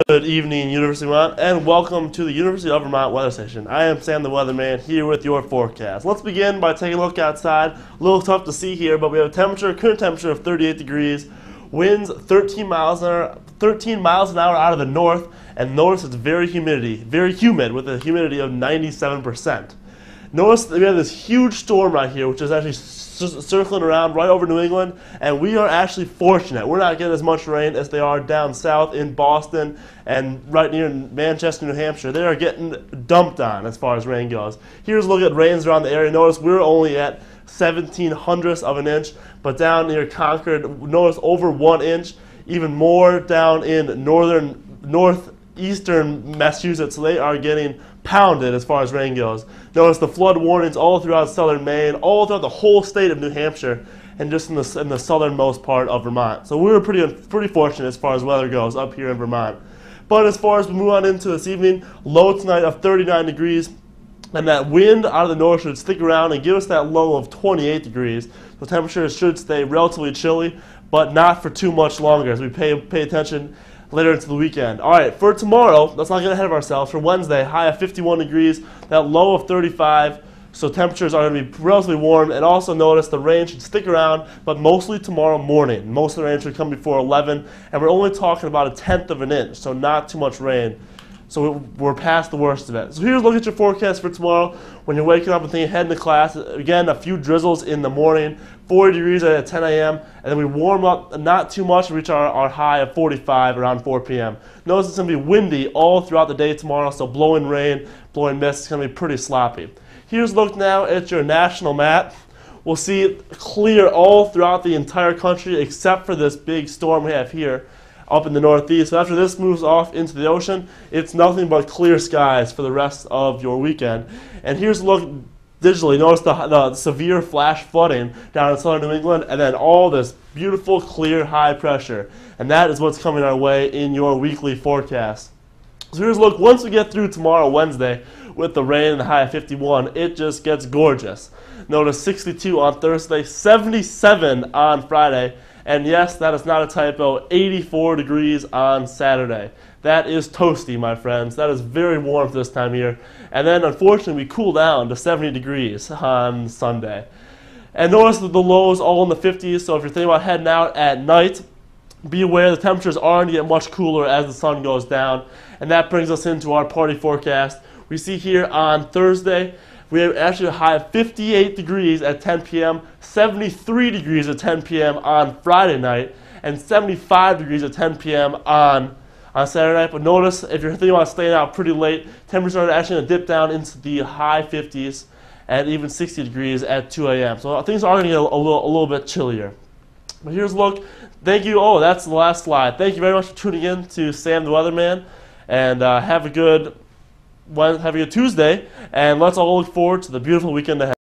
Good evening, University of Vermont, and welcome to the University of Vermont Weather Station. I am Sam the Weatherman here with your forecast. Let's begin by taking a look outside. A little tough to see here, but we have a current temperature of 38 degrees, winds 13 miles an hour out of the north, and notice it's very humid with a humidity of 97%. Notice that we have this huge storm right here, which is actually circling around right over New England, and we are actually fortunate. We're not getting as much rain as they are down south in Boston and right near Manchester, New Hampshire. They are getting dumped on as far as rain goes. Here's a look at rains around the area. Notice we're only at 0.17 of an inch, but down near Concord, notice over 1 inch, even more down in northeastern Massachusetts. So they are getting pounded as far as rain goes. Notice the flood warnings all throughout southern Maine, all throughout the whole state of New Hampshire, and just in the southernmost part of Vermont. So we were pretty fortunate as far as weather goes up here in Vermont. But as far as we move on into this evening, low tonight of 39 degrees, and that wind out of the north should stick around and give us that low of 28 degrees. The temperatures should stay relatively chilly, but not for too much longer as we pay attention later into the weekend. All right, for tomorrow, let's not get ahead of ourselves. For Wednesday, high of 51 degrees, that low of 35, so temperatures are going to be relatively warm. And also notice the rain should stick around, but mostly tomorrow morning. Most of the rain should come before 11, and we're only talking about 1/10 of an inch, so not too much rain. So we're past the worst of it. So here's a look at your forecast for tomorrow. When you're waking up and thinking, heading to class, again, a few drizzles in the morning, 40 degrees at 10 a.m., and then we warm up not too much, reach our high of 45 around 4 p.m. Notice it's going to be windy all throughout the day tomorrow, so blowing rain, blowing mist, it's going to be pretty sloppy. Here's a look now at your national map. We'll see it clear all throughout the entire country except for this big storm we have here up in the northeast. So after this moves off into the ocean, it's nothing but clear skies for the rest of your weekend. And here's a look digitally. Notice the severe flash flooding down in southern New England, and then all this beautiful, clear, high pressure. And that is what's coming our way in your weekly forecast. So here's a look. Once we get through tomorrow, Wednesday, with the rain and the high of 51, it just gets gorgeous. Notice 62 on Thursday, 77 on Friday, and yes, that is not a typo, 84 degrees on Saturday. That is toasty, my friends. That is very warm for this time of year. And then, unfortunately, we cool down to 70 degrees on Sunday. And notice that the lows all in the 50s, so if you're thinking about heading out at night, be aware the temperatures are going to get much cooler as the sun goes down. And that brings us into our party forecast. We see here on Thursday, we have actually a high of 58 degrees at 10 p.m., 73 degrees at 10 p.m. on Friday night, and 75 degrees at 10 p.m. on Saturday night. But notice, if you're thinking about staying out pretty late, temperatures are actually going to dip down into the high 50s and even 60 degrees at 2 a.m. So things are going to get a little bit chillier. But here's a look. Thank you. Oh, that's the last slide. Thank you very much for tuning in to Sam the Weatherman, and have a good Tuesday, and let's all look forward to the beautiful weekend ahead.